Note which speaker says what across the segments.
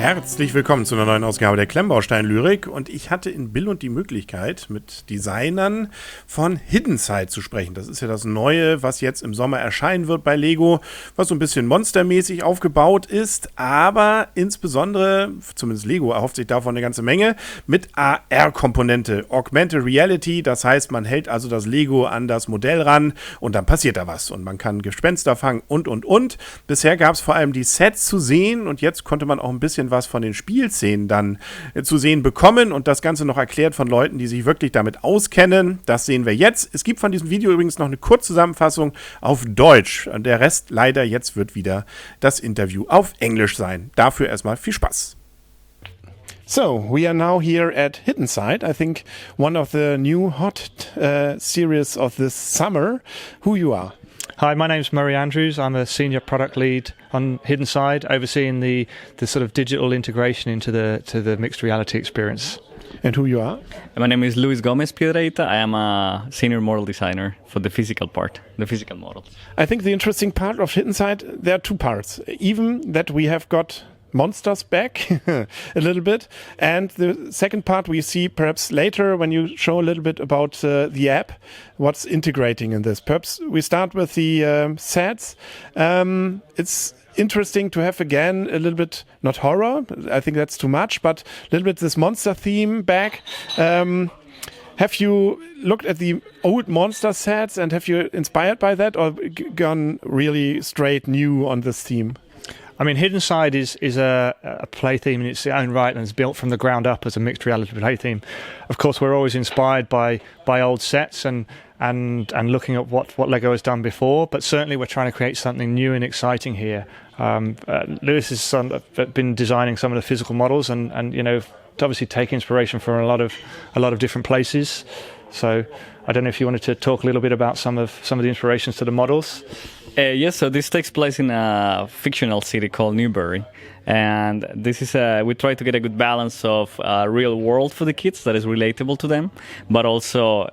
Speaker 1: Herzlich willkommen zu einer neuen Ausgabe der Klemmbaustein-Lyrik und ich hatte in Billund die Möglichkeit, mit Designern von Hidden Side zu sprechen. Das ist ja das Neue, was jetzt im Sommer erscheinen wird bei Lego, was so ein bisschen monstermäßig aufgebaut ist, aber insbesondere, zumindest Lego erhofft sich davon eine ganze Menge, mit AR-Komponente, Augmented Reality, das heißt, man hält also das Lego an das Modell ran und dann passiert da was und man kann Gespenster fangen und. Bisher gab es vor allem die Sets zu sehen und jetzt konnte man auch ein bisschen was von den Spielszenen dann zu sehen bekommen und das Ganze noch erklärt von Leuten, die sich wirklich damit auskennen. Das sehen wir jetzt. Es gibt von diesem Video übrigens noch eine Kurzzusammenfassung auf Deutsch. Der Rest leider, jetzt wird wieder das Interview auf Englisch sein. Dafür erstmal viel Spaß. So, we are now here at Hidden Side. I think one of the new hot series of this summer. Who you are?
Speaker 2: Hi, my name's Murray Andrews. I'm a senior product lead on Hidden Side, overseeing the sort of digital integration into the mixed reality experience.
Speaker 1: And who you are?
Speaker 3: My name is Luis Gomez Piedrahita. I am a senior model designer for the physical part, the physical models.
Speaker 1: I think the interesting part of Hidden Side, there are two parts. Even that we have got monsters back a little bit, and the second part we see perhaps later when you show a little bit about the app, what's integrating in this. Perhaps we start with the sets. It's interesting to have again a little bit, not horror, I think that's too much, but a little bit this monster theme back. Have you looked at the old monster sets and have you inspired by that or gone really straight new on this theme?
Speaker 2: I mean, Hidden Side is a play theme in its own right and is built from the ground up as a mixed reality play theme. Of course, we're always inspired by old sets and looking at what Lego has done before, but certainly we're trying to create something new and exciting here. Lewis has been designing some of the physical models and you know, to obviously take inspiration from a lot of different places. So I don't know if you wanted to talk a little bit about some of the inspirations to the models.
Speaker 3: Yes, so this takes place in a fictional city called Newbury. And this is we try to get a good balance of real world for the kids that is relatable to them, but also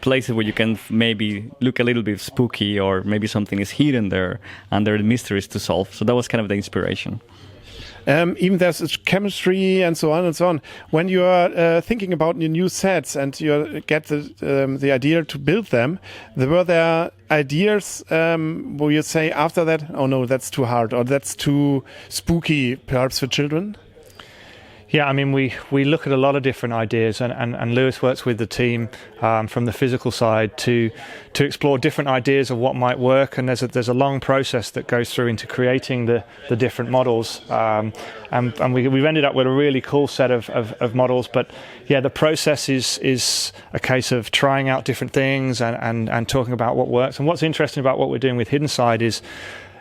Speaker 3: places where you can maybe look a little bit spooky or maybe something is hidden there and there are mysteries to solve. So that was kind of the inspiration.
Speaker 1: Even there's chemistry and so on and so on. When you are thinking about your new sets and you get the idea to build them, were there ideas where you say after that, oh no, that's too hard or that's too spooky, perhaps for children?
Speaker 2: Yeah, I mean, we look at a lot of different ideas, and Lewis works with the team from the physical side to explore different ideas of what might work. And there's a long process that goes through into creating the different models. And we've ended up with a really cool set of models. But yeah, the process is a case of trying out different things and talking about what works. And what's interesting about what we're doing with Hidden Side is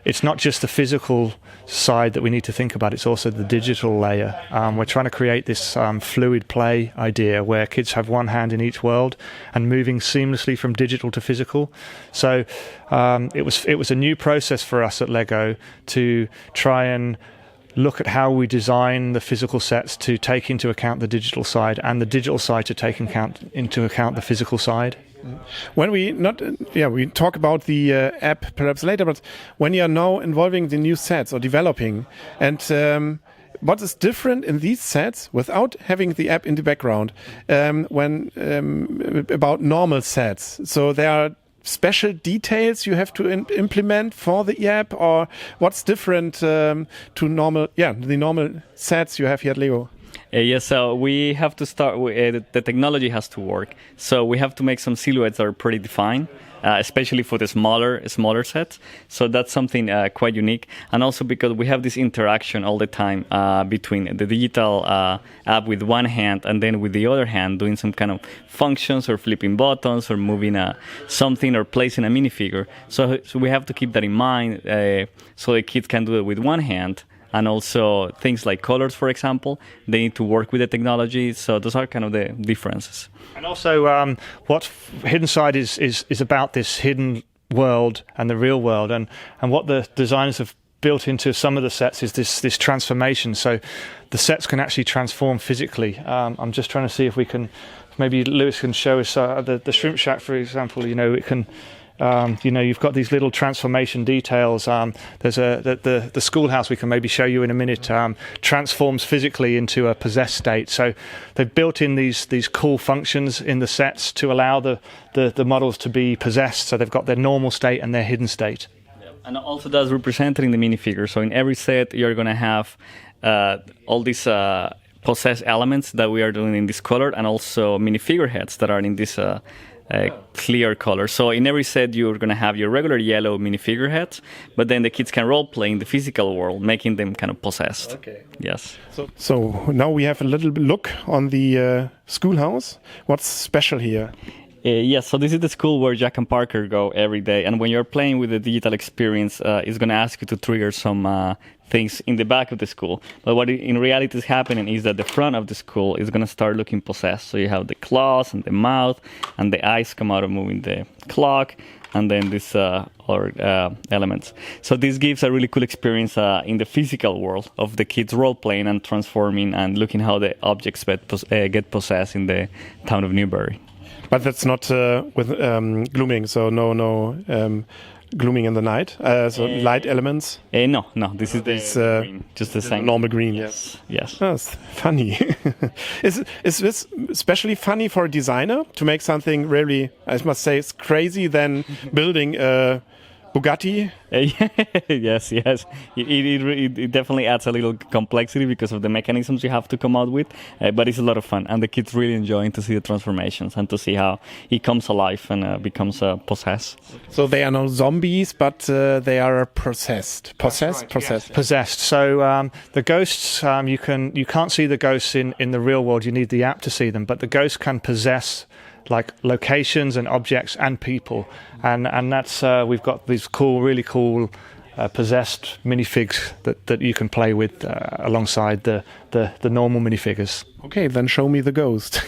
Speaker 2: it's not just the physical side that we need to think about, it's also the digital layer. We're trying to create this fluid play idea where kids have one hand in each world and moving seamlessly from digital to physical. So it was a new process for us at Lego to try and look at how we design the physical sets to take into account the digital side and the digital side to take into account the physical side.
Speaker 1: When we talk about the app perhaps later, but when you are now involving the new sets or developing, and what is different in these sets without having the app in the background when about normal sets? So there are special details you have to implement for the app, or what's different to the normal sets you have here at Lego?
Speaker 3: Yes, so we have to start with the technology has to work. So we have to make some silhouettes that are pretty defined, especially for the smaller sets. So that's something quite unique. And also because we have this interaction all the time between the digital app with one hand and then with the other hand doing some kind of functions or flipping buttons or moving something or placing a minifigure. So we have to keep that in mind so the kids can do it with one hand. And also things like colors, for example, they need to work with the technology. So those are kind of the differences.
Speaker 2: And also what Hidden Side is about this hidden world and the real world. And what the designers have built into some of the sets is this transformation. So the sets can actually transform physically. I'm just trying to see if we can, maybe Lewis can show us the Shrimp Shack, for example. You know, it can You've got these little transformation details. There's the Schoolhouse we can maybe show you in a minute transforms physically into a possessed state. So they've built in these cool functions in the sets to allow the models to be possessed. So they've got their normal state and their hidden state.
Speaker 3: And also that's represented in the minifigure. So in every set, you're going to have all these possessed elements that we are doing in this color, and also minifigure heads that are in this clear color. So in every set, you're going to have your regular yellow minifigure heads, but then the kids can role play in the physical world, making them kind of possessed.
Speaker 1: Okay.
Speaker 3: Yes.
Speaker 1: So now we have a little look on the Schoolhouse. What's special here?
Speaker 3: Yes, so this is the school where Jack and Parker go every day. And when you're playing with the digital experience, it's going to ask you to trigger some things in the back of the school. But what in reality is happening is that the front of the school is going to start looking possessed. So you have the claws and the mouth, and the eyes come out of moving the clock, and then these other elements. So this gives a really cool experience in the physical world of the kids role-playing and transforming and looking how the objects get possessed in the town of Newbury.
Speaker 1: But that's not with glooming, so no glooming in the night. So light elements.
Speaker 3: No, this is the green, just the same.
Speaker 1: Normal green,
Speaker 3: yes.
Speaker 1: That's funny. Is this especially funny for a designer to make something really, I must say, it's crazy than building a Bugatti?
Speaker 3: Yes. It definitely adds a little complexity because of the mechanisms you have to come out with, but it's a lot of fun, and the kids really enjoying to see the transformations and to see how he comes alive and becomes possessed.
Speaker 1: So they are no zombies, but they are possessed. Possessed.
Speaker 2: So the ghosts, you can't see the ghosts in the real world. You need the app to see them, but the ghosts can possess like locations and objects and people, and that's we've got these really cool possessed minifigs that you can play with alongside the normal minifigures.
Speaker 1: Okay, then show me the ghost.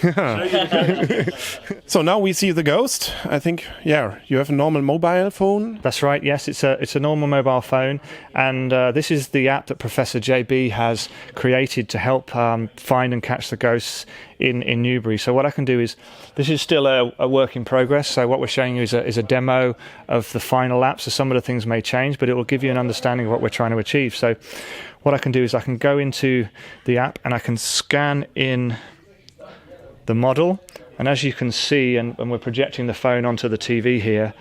Speaker 1: So now we see the ghost. I think, you have a normal mobile phone.
Speaker 2: That's right. Yes, it's a normal mobile phone, and this is the app that Professor JB has created to help find and catch the ghosts in Newbury. So what I can do is, this is still a work in progress. So what we're showing you is a demo of the final app. So some of the things may change, but it will give you an understanding of what we're trying to achieve. So what I can do is I can go into the app and I can scan in the model. And as you can see, and we're projecting the phone onto the TV here,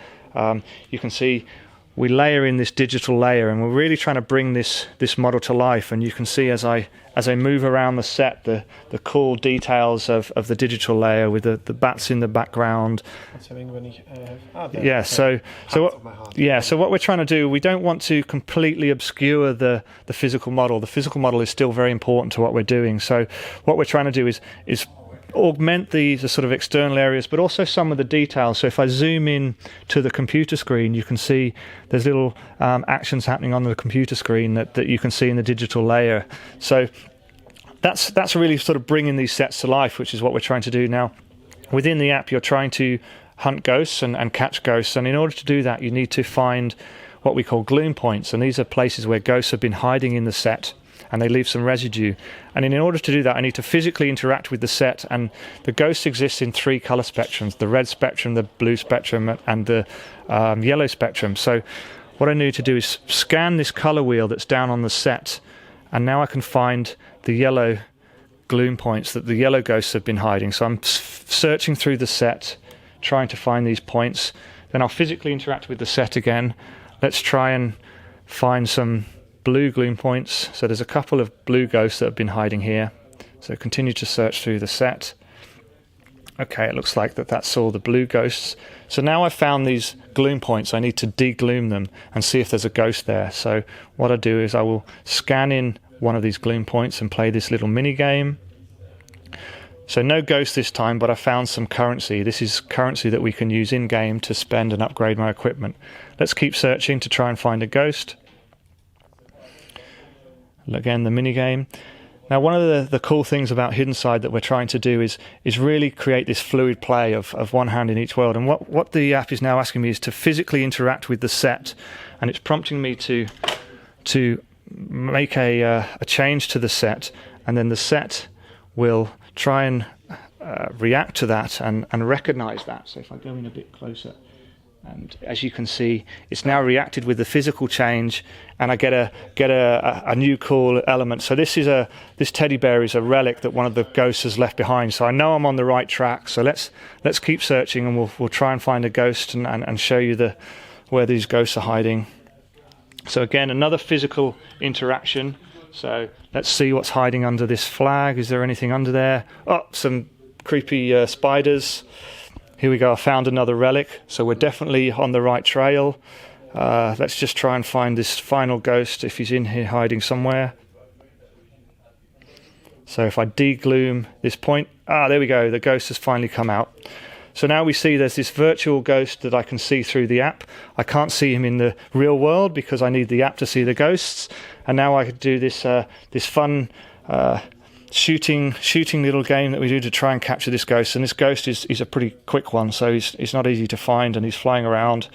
Speaker 2: you can see we layer in this digital layer, and we're really trying to bring this model to life. And you can see as I move around the set, the cool details of the digital layer with the bats in the background. So what we're trying to do, we don't want to completely obscure the physical model. The physical model is still very important to what we're doing. So what we're trying to do is augment the sort of external areas, but also some of the details. So if I zoom in to the computer screen, you can see there's little actions happening on the computer screen that you can see in the digital layer. So that's really sort of bringing these sets to life, which is what we're trying to do now. Within the app, you're trying to hunt ghosts and catch ghosts, and in order to do that, you need to find what we call gloom points, and these are places where ghosts have been hiding in the set, and they leave some residue. And in order to do that, I need to physically interact with the set, and the ghost exists in 3 color spectrums: the red spectrum, the blue spectrum, and the yellow spectrum. So what I need to do is scan this color wheel that's down on the set, and now I can find the yellow gloom points that the yellow ghosts have been hiding. So I'm searching through the set, trying to find these points. Then I'll physically interact with the set again. Let's try and find some blue gloom points. So there's a couple of blue ghosts that have been hiding here. So continue to search through the set. Okay, it looks like that's all the blue ghosts. So now I've found these gloom points, I need to degloom them and see if there's a ghost there. So what I do is I will scan in one of these gloom points and play this little mini game. So no ghost this time, but I found some currency. This is currency that we can use in-game to spend and upgrade my equipment. Let's keep searching to try and find a ghost. Again, the mini game. Now, one of the cool things about Hidden Side that we're trying to do is really create this fluid play of one hand in each world. And what the app is now asking me is to physically interact with the set, and it's prompting me to make a change to the set, and then the set will try and react to that and recognize that. So if I go in a bit closer, And as you can see, it's now reacted with the physical change, and I get a new cool element. So this teddy bear is a relic that one of the ghosts has left behind. So I know I'm on the right track. So let's keep searching, and we'll try and find a ghost and show you where these ghosts are hiding. So again, another physical interaction. So let's see what's hiding under this flag. Is there anything under there? Oh, some creepy spiders. Here we go, I found another relic, so we're definitely on the right trail. Let's just try and find this final ghost, if he's in here hiding somewhere. So if I degloom this point, there we go, the ghost has finally come out. So now we see there's this virtual ghost that I can see through the app. I can't see him in the real world because I need the app to see the ghosts. And now I could do this fun shooting little game that we do to try and capture this ghost. And this ghost is a pretty quick one, so he's not easy to find, and he's flying around.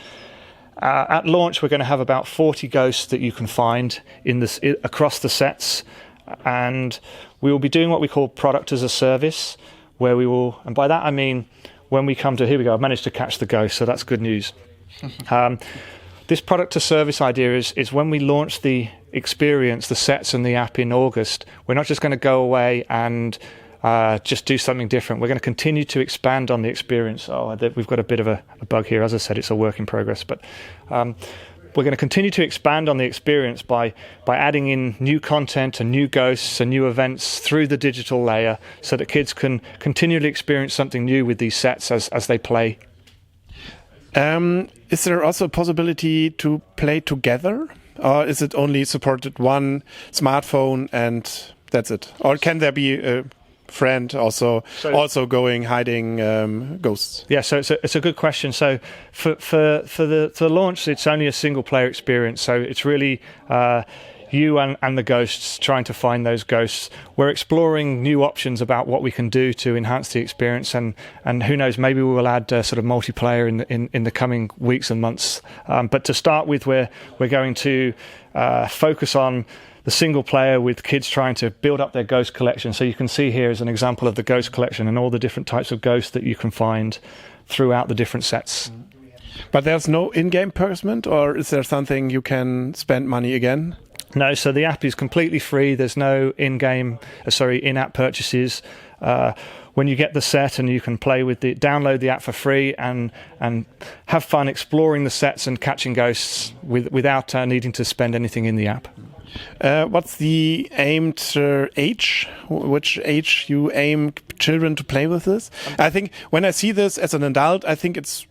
Speaker 2: At launch, we're going to have about 40 ghosts that you can find across the sets, and we will be doing what we call product as a service, where we will, and by that I mean when we come to, here we go, I've managed to catch the ghost, so that's good news. This product to service idea is when we launch the experience, the sets and the app in August, we're not just going to go away and just do something different. We're going to continue to expand on the experience. We've got a bit of a bug here. As I said, it's a work in progress. But we're going to continue to expand on the experience by adding in new content and new ghosts and new events through the digital layer so that kids can continually experience something new with these sets as they play.
Speaker 1: Is there also a possibility to play together? Or is it only supported one smartphone and that's it? Or can there be a friend also going hiding ghosts?
Speaker 2: Yeah, so it's a good question. So for the launch, it's only a single player experience. So it's really you and the ghosts trying to find those ghosts. We're exploring new options about what we can do to enhance the experience, and who knows, maybe we will add sort of multiplayer in the coming weeks and months. But to start with, we're going to focus on the single player with kids trying to build up their ghost collection. So you can see here is an example of the ghost collection and all the different types of ghosts that you can find throughout the different sets.
Speaker 1: But there's no in-game purchasement, or is there something you can spend money again?
Speaker 2: No, so the app is completely free. There's no in-app purchases. When you get the set, and you can download the app for free and have fun exploring the sets and catching ghosts without needing to spend anything in the app.
Speaker 1: What's the aimed age? Which age you aim children to play with this? I think when I see this as an adult, I think it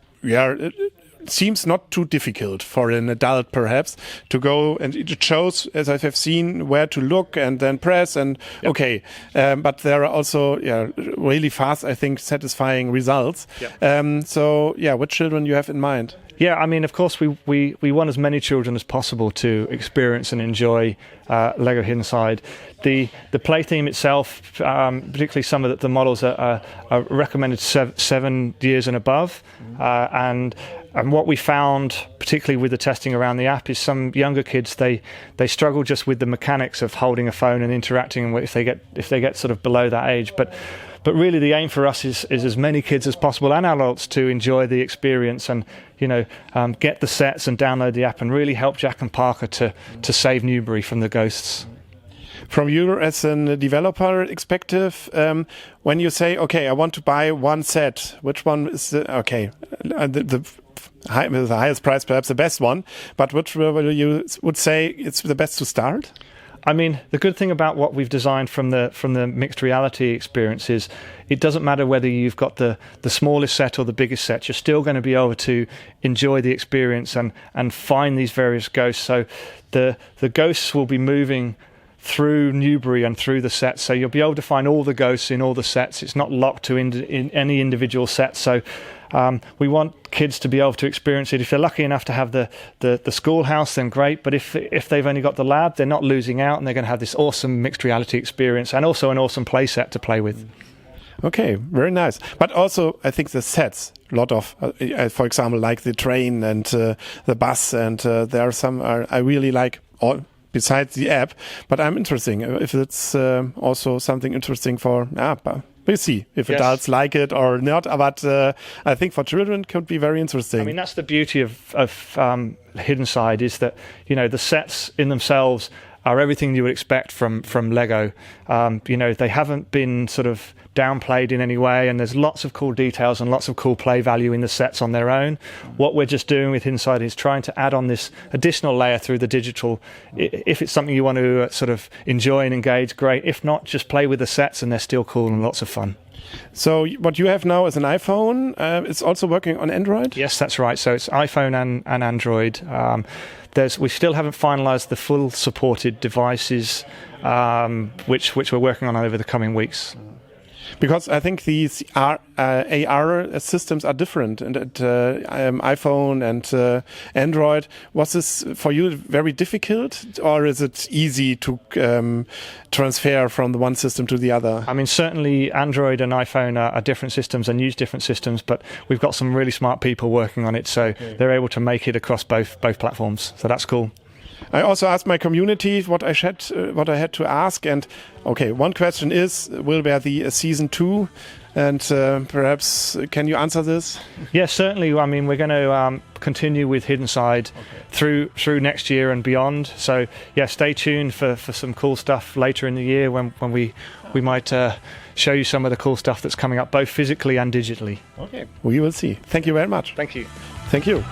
Speaker 1: seems not too difficult for an adult perhaps to go, and it shows, as I have seen, where to look and then press and
Speaker 2: yep.
Speaker 1: Okay, but there are also really fast, I think, satisfying results. Yep. Which children you have in mind?
Speaker 2: Yeah, I mean, of course, we want as many children as possible to experience and enjoy Lego Hidden Side. The play theme itself, particularly some of the models are recommended 7 years and above, and what we found, particularly with the testing around the app, is some younger kids they struggle just with the mechanics of holding a phone and interacting if they get sort of below that age, but really the aim for us is as many kids as possible and adults to enjoy the experience and get the sets and download the app and really help Jack and Parker to save Newbury from the ghosts.
Speaker 1: From you as a developer perspective, when you say, okay, I want to buy one set, which one is the highest price, perhaps the best one, but which you would say it's the best to start?
Speaker 2: I mean, the good thing about what we've designed from the mixed reality experience is it doesn't matter whether you've got the smallest set or the biggest set, you're still going to be able to enjoy the experience and find these various ghosts. So the ghosts will be moving through Newbury and through the sets, so you'll be able to find all the ghosts in all the sets. It's not locked to in any individual set, so we want kids to be able to experience it. If they're lucky enough to have the schoolhouse, then great, but if they've only got the lab, they're not losing out, and they're going to have this awesome mixed reality experience and also an awesome play set to play with.
Speaker 1: Okay, very nice. But also, I think the sets, a lot of, for example, like the train and the bus, and there are some I really like, all besides the app, but I'm interested if it's also something interesting for We'll see if adults like it or not, but I think for children it could be very interesting.
Speaker 2: I mean, that's the beauty of Hidden Side, is that, the sets in themselves are everything you would expect from Lego. They haven't been sort of downplayed in any way, and there's lots of cool details and lots of cool play value in the sets on their own. What we're just doing with Hidden Side is trying to add on this additional layer through the digital. If it's something you want to sort of enjoy and engage, great. If not, just play with the sets and they're still cool and lots of fun.
Speaker 1: So what you have now is an iPhone. It's also working on Android?
Speaker 2: Yes, that's right. So it's iPhone and Android. We still haven't finalised the full supported devices, which we're working on over the coming weeks.
Speaker 1: Because I think these AR systems are different, and iPhone and Android. Was this for you very difficult, or is it easy to transfer from the one system to the other?
Speaker 2: I mean, certainly Android and iPhone are different systems and use different systems, but we've got some really smart people working on it, so they're able to make it across both platforms. So that's cool.
Speaker 1: I also asked my community what I had to ask, and okay, one question is: will there be a season 2? And perhaps can you answer this?
Speaker 2: Yes, certainly. I mean, we're going to continue with Hidden Side through next year and beyond. So yeah, stay tuned for some cool stuff later in the year when we might show you some of the cool stuff that's coming up, both physically and digitally.
Speaker 1: Okay, we will see. Thank you very much.
Speaker 2: Thank you.
Speaker 1: Thank you.